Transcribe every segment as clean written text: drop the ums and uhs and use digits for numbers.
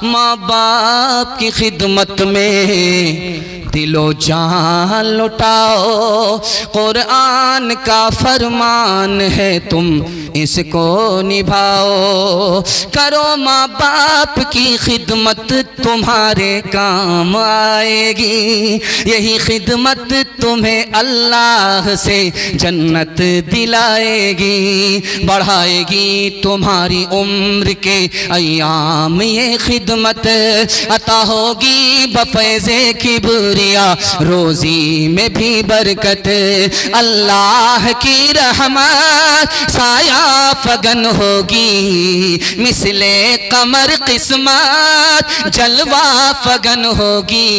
माँ बाप की खिदमत में दिलो जान लुटाओ। कुरान का फरमान है तुम इसको निभाओ। करो माँ बाप की खिदमत तुम्हारे काम आएगी। यही खिदमत तुम्हें अल्लाह से जन्नत दिलाएगी। बढ़ाएगी तुम्हारी उम्र के अय्याम ये खिदमत। अता होगी बफैज़े किबरिया रोज़ी में भी बरकत। अल्लाह की रहमत साया फगन होगी। मिसले कमर किस्मत जलवा फगन होगी।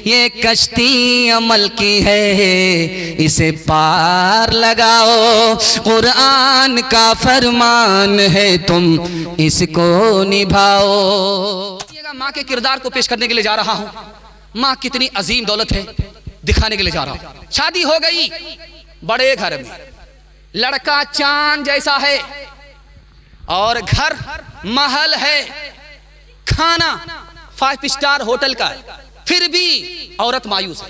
ये कश्ती अमल की है इसे पार लगाओ। कुरान का फरमान है तुम इसको निभाओ। माँ के किरदार को पेश करने के लिए जा रहा हूँ। माँ कितनी अजीम दौलत है दिखाने के लिए जा रहा हूँ। शादी हो गई बड़े घर में, लड़का चांद जैसा है और घर महल है, खाना 5 स्टार होटल का है, फिर भी औरत मायूस है।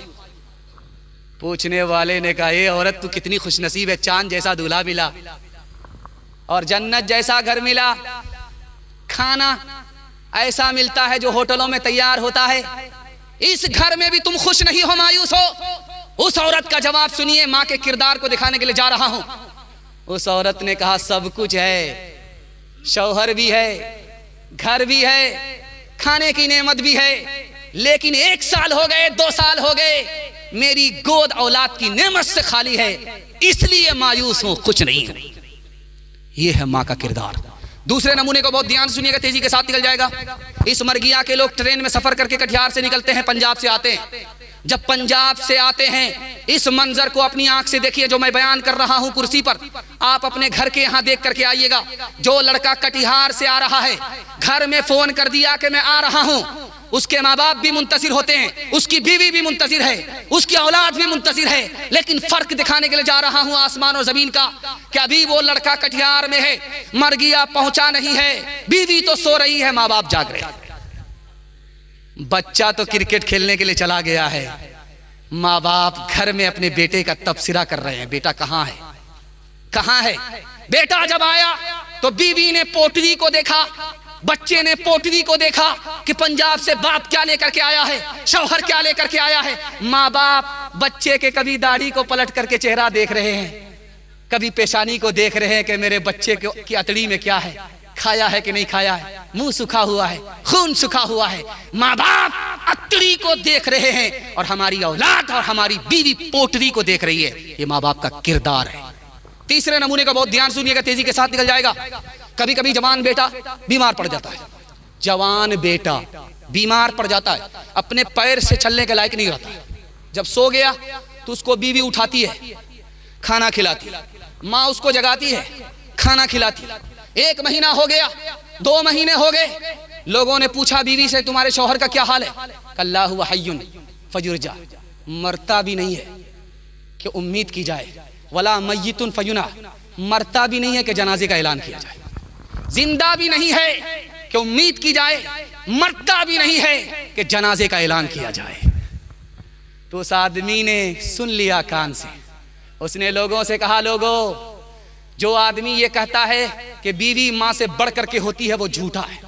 पूछने वाले ने कहा ये औरत तू कितनी खुशनसीब है, चांद जैसा दूल्हा मिला और जन्नत जैसा घर मिला, खाना ऐसा मिलता है जो होटलों में तैयार होता है, इस घर में भी तुम खुश नहीं हो, मायूस हो। उस औरत का जवाब सुनिए। माँ के किरदार को दिखाने के लिए जा रहा हूं। उस औरत ने कहा सब कुछ है, शौहर भी है, घर भी है, खाने की नेमत भी है, लेकिन 1 साल हो गए, 2 साल हो गए, मेरी गोद औलाद की नेमत से खाली है, इसलिए मायूस हूं, कुछ नहीं है। यह है माँ का किरदार। दूसरे नमूने को बहुत ध्यान सुनिएगा, तेजी के साथ निकल जाएगा। इस मरगिया के लोग ट्रेन में सफर करके कटिहार से निकलते हैं, पंजाब से आते हैं। जब पंजाब से आते हैं इस मंजर को अपनी आंख से देखिए जो मैं बयान कर रहा हूं कुर्सी पर। आप अपने घर के यहां देख करके आइएगा। जो लड़का कटिहार से आ रहा है, घर में फोन कर दिया कि मैं आ रहा हूं, उसके माँ बाप भी मुंतजिर होते हैं, उसकी बीवी भी मुंतजिर है, उसकी औलाद भी मुंतजिर है। लेकिन फर्क दिखाने के लिए जा रहा हूं आसमान और जमीन का कि अभी वो लड़का कटिहार में है, मरगिया पहुंचा नहीं है, बीवी तो सो रही है, माँ बाप जाग रहे हैं। बच्चा तो क्रिकेट खेलने के लिए चला गया है, माँ बाप घर में अपने बेटे का तबसरा कर रहे हैं, बेटा कहाँ है, कहाँ है। बेटा जब आया तो बीवी ने पोटरी को देखा, बच्चे ने पोटरी को देखा कि पंजाब से बाप क्या लेकर के आया है, शौहर क्या लेकर के आया है। माँ बाप बच्चे के कभी दाढ़ी को पलट करके चेहरा देख रहे हैं, कभी पेशानी को देख रहे हैं कि मेरे बच्चे की अतड़ी में क्या है, खाया है कि नहीं खाया है, मुंह सूखा हुआ है, खून सूखा हुआ है। माँ बाप अतड़ी को देख रहे हैं और हमारी औलाद और हमारी बीवी पोटरी को देख रही है। ये माँ बाप का किरदार है। तीसरे नमूने का बहुत ध्यान सुनिएगा, तेजी के साथ निकल जाएगा। कभी कभी जवान बेटा बीमार पड़ जाता है, जवान बेटा बीमार पड़ जाता है, अपने पैर से चलने के लायक नहीं रहता। जब सो गया तो उसको बीवी उठाती है, खाना खिलाती है, माँ उसको जगाती है, खाना खिलाती है। 1 महीना हो गया, 2 महीने हो गए, लोगों ने पूछा बीवी से तुम्हारे शौहर का क्या हाल है, अल्लाहु हय्युन फयुरजा, मरता भी नहीं है कि उम्मीद की जाए, वला मय्यितुन फयुना, मरता भी नहीं है कि जनाजे का ऐलान किया जाए, जिंदा भी नहीं है कि उम्मीद की जाए, मरता भी नहीं है कि जनाजे का ऐलान किया जाए। तो उस आदमी ने सुन लिया कान से, उसने लोगों से कहा, लोगों जो आदमी ये कहता है कि बीवी माँ से बढ़ करके होती है वो झूठा है,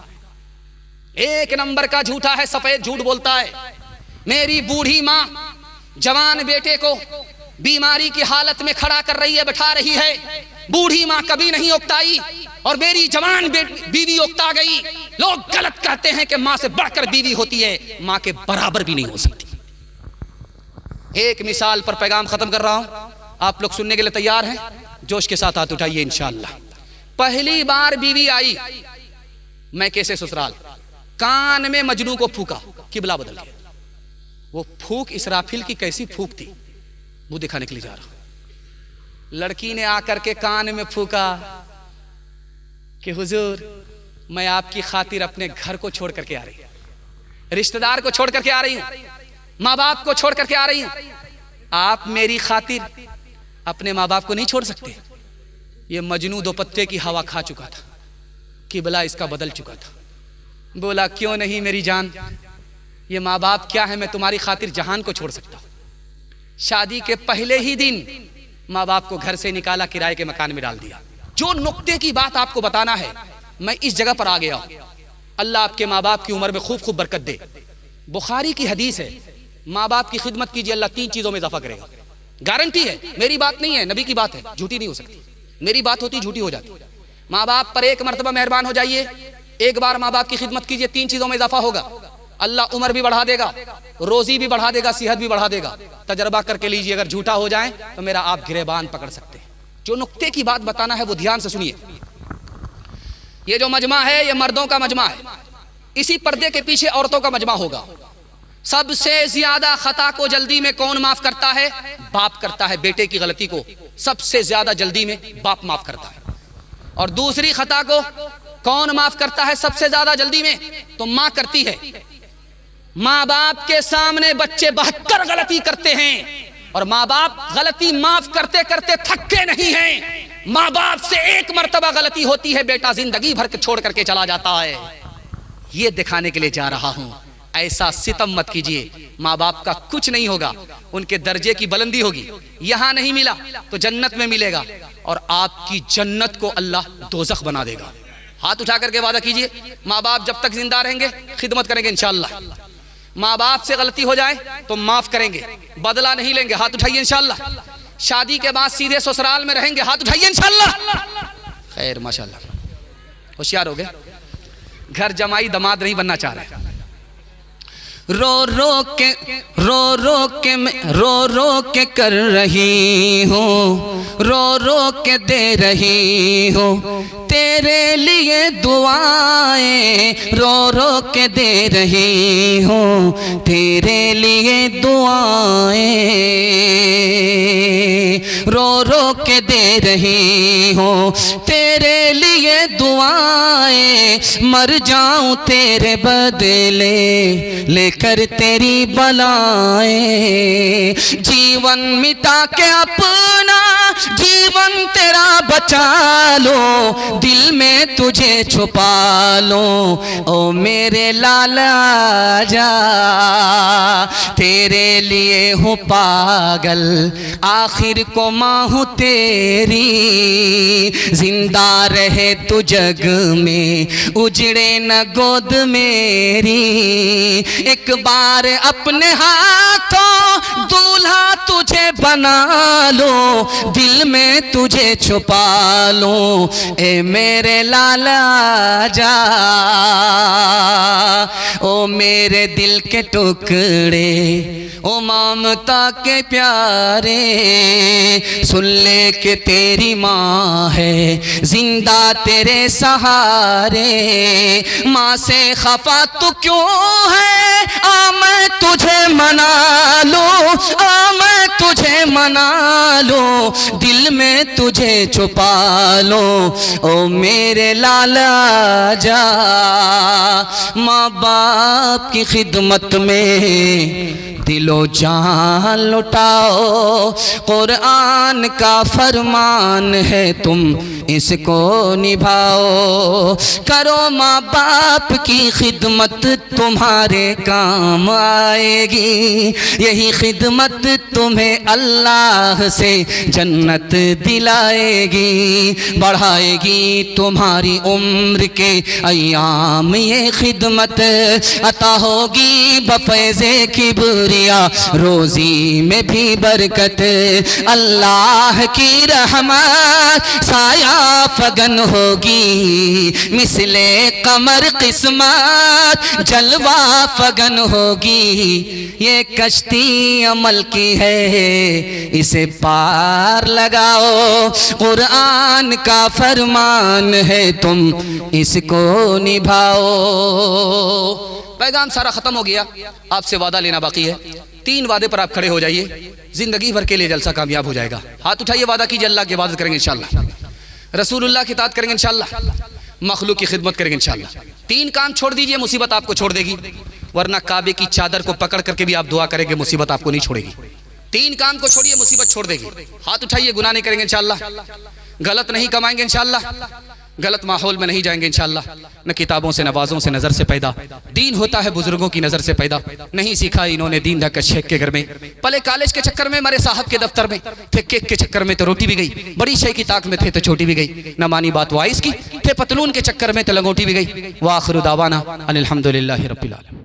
1 नंबर का झूठा है, सफेद झूठ बोलता है। मेरी बूढ़ी माँ जवान बेटे को बीमारी की हालत में खड़ा कर रही है, बैठा रही है, बूढ़ी माँ कभी नहीं उकताई और मेरी जवान बीवी उकता गई। लोग गलत कहते हैं कि माँ से बढ़कर बीवी होती है, माँ के बराबर भी नहीं हो सकती। एक मिसाल पर पैगाम खत्म कर रहा हूं, आप लोग सुनने के लिए तैयार हैं? जोश के साथ हाथ उठाइए इंशाअल्लाह। पहली बार बीवी आई, मैं कैसे ससुराल, कान में मजनू को फूका, किबला बदल गया। वो फूक इसराफिल की कैसी फूक थी, वो दिखाने के लिए जा रहा हूं। लड़की ने आकर के कान में फूका कि हुजूर मैं आपकी खातिर अपने घर को छोड़ करके आ रही हूं, रिश्तेदार को छोड़ करके आ रही हूं, माँ बाप को छोड़ करके आ रही हूं, आप मेरी खातिर अपने माँ बाप को नहीं छोड़ सकते। ये मजनू 2 पत्ते की हवा खा चुका था, किबला इसका बदल चुका था। बोला क्यों नहीं मेरी जान, ये माँ बाप क्या है, मैं तुम्हारी खातिर जहान को छोड़ सकता हूँ। शादी के पहले ही दिन माँ बाप को घर से निकाला, किराए के मकान में डाल दिया। जो नुक्ते की बात आपको बताना है, मैं इस जगह पर आ गया हूँ। अल्लाह आपके माँ बाप की उम्र में खूब खूब बरकत दे। बुखारी की हदीस है, माँ बाप की खिदमत कीजिए, अल्लाह 3 चीजों में इजाफा करेगा। गारंटी है, मेरी बात नहीं है, नबी की बात है, झूठी नहीं हो सकती। मेरी बात होती झूठी हो जाती। माँ बाप पर एक मरतबा मेहरबान हो जाइए, एक बार माँ बाप की खिदमत कीजिए, 3 चीजों में इजाफा होगा। अल्लाह उम्र भी बढ़ा देगा, रोजी भी बढ़ा देगा, सेहत भी बढ़ा देगा। तजर्बा करके लीजिए, अगर झूठा हो जाए तो मेरा आप गिरेबान पकड़ सकते हैं। जो नुक्ते की बात बताना है वो ध्यान से सुनिए। ये जो मजमा है ये मर्दों का मजमा है, इसी पर्दे के पीछे औरतों का मजमा होगा। सबसे ज्यादा खता को जल्दी में कौन माफ करता है? बाप करता है। बेटे की गलती को सबसे ज्यादा जल्दी में बाप माफ करता है। और दूसरी खता को कौन माफ करता है सबसे ज्यादा जल्दी में? तो माँ करती है। माँ बाप के सामने बच्चे 72 गलती करते हैं और माँ बाप गलती माफ करते करते थकते नहीं हैं। माँ बाप से एक मर्तबा गलती होती है, बेटा जिंदगी भर के छोड़ करके चला जाता है। ये दिखाने के लिए जा रहा हूं, ऐसा सितम मत कीजिए। माँ बाप का कुछ नहीं होगा, उनके दर्जे की बुलंदी होगी। यहां नहीं मिला तो जन्नत में मिलेगा, और आपकी जन्नत को अल्लाह दोज़ख बना देगा। हाथ उठा करके वादा कीजिए, माँ बाप जब तक जिंदा रहेंगे खिदमत करेंगे इंशाअल्लाह। माँ बाप से गलती हो जाए तो माफ करेंगे, बदला नहीं लेंगे। हाथ उठाइए इंशाअल्लाह। शादी के बाद सीधे ससुराल में रहेंगे। हाथ उठाइए इंशाअल्लाह। खैर माशाअल्लाह, होशियार हो गए। घर जमाई दामाद नहीं बनना चाह रहे। रो रो के कर रही हूँ, रो के दे रही हूँ तेरे लिए दुआएं, रो के दे रही हूँ तेरे लिए दुआएं, रो के दे रही हूँ तेरे लिए दुआएं, मर जाऊं तेरे बदले लेकर तेरी बलाएं, जीवन मिटा के अपना जीवन तेरा बचा लो, दिल में तुझे छुपा लो, ओ मेरे लाला जा तेरे लिए हूँ पागल, आखिर को माँ हूँ तेरी, जिंदा रहे तू जग में उजड़े न गोद मेरी, एक बार अपने हाथों दूल्हा तुझे बना लो, दिल में तुझे छुपा लो, ए मेरे लाला जा, ओ मेरे दिल के टुकड़े, ओ ममता के प्यारे, सुन ले के तेरी माँ है जिंदा तेरे सहारे, माँ से खफा तू क्यों है, आ मैं तुझे मना लूं, आ मैं तुझे मना लूं, दिल में तुझे छुपा लो, ओ मेरे लाला जा, माँ बाप की खिदमत में दिलो जान लुटाओ, कुरान का फरमान है तुम इसको निभाओ, करो माँ बाप की खिदमत तुम्हारे काम आएगी, यही खिदमत तुम्हें अल्लाह से जन्नत दिलाएगी, बढ़ाएगी तुम्हारी उम्र के अय्याम, ये खिदमत अता होगी बफैज़े किब्रिया, रोजी में भी बरकत, अल्लाह की रहमत साया फगन होगी, मिसले कमर किस्मत जलवा फगन होगी, ये कश्ती अमल की है इसे पार लगाओ, कुरान का फरमान है तुम इसको निभाओ। पैगाम सारा खत्म हो गया, आपसे वादा लेना बाकी है। 3 वादे पर आप खड़े हो जाइए, जिंदगी भर के लिए जलसा कामयाब हो जाएगा। हाथ उठाइए, वादा कीजिए अल्लाह की इबादत करेंगे इंशाअल्लाह, रसूलुल्लाह की इताअत करेंगे इंशाअल्लाह, मखलूक की खिदमत करेंगे इंशाअल्लाह। 3 काम छोड़ दीजिए, मुसीबत आपको छोड़ देगी, वरना काबे की चादर को पकड़ करके भी आप दुआ करेंगे, मुसीबत आपको नहीं छोड़ेगी। 3 काम को छोड़िए, मुसीबत छोड़ देगी। हाथ उठाइए, गुनाह नहीं करेंगे इंशाअल्लाह, गलत नहीं कमाएंगे इंशाअल्लाह, गलत माहौल में नहीं जाएंगे इंशाअल्लाह। न किताबों से, नवाज़ों से, नज़र से पैदा। दीन होता है बुजुर्गों की नज़र से पैदा। नहीं सीखा इन्होंने दीन धक्का शेख के घर में। पले कॉलेज के चक्कर में, मरे साहब के दफ्तर में थे, केक के चक्कर में तो रोटी भी गई, बड़ी शे की ताक में थे तो छोटी भी गई, न मानी बात वाइस की, थे पतलून के चक्कर में तो लंगोटी भी गई। व आखिरु दावाना अनिल हम्दुलिल्लाहि रब्बिल आलमीन।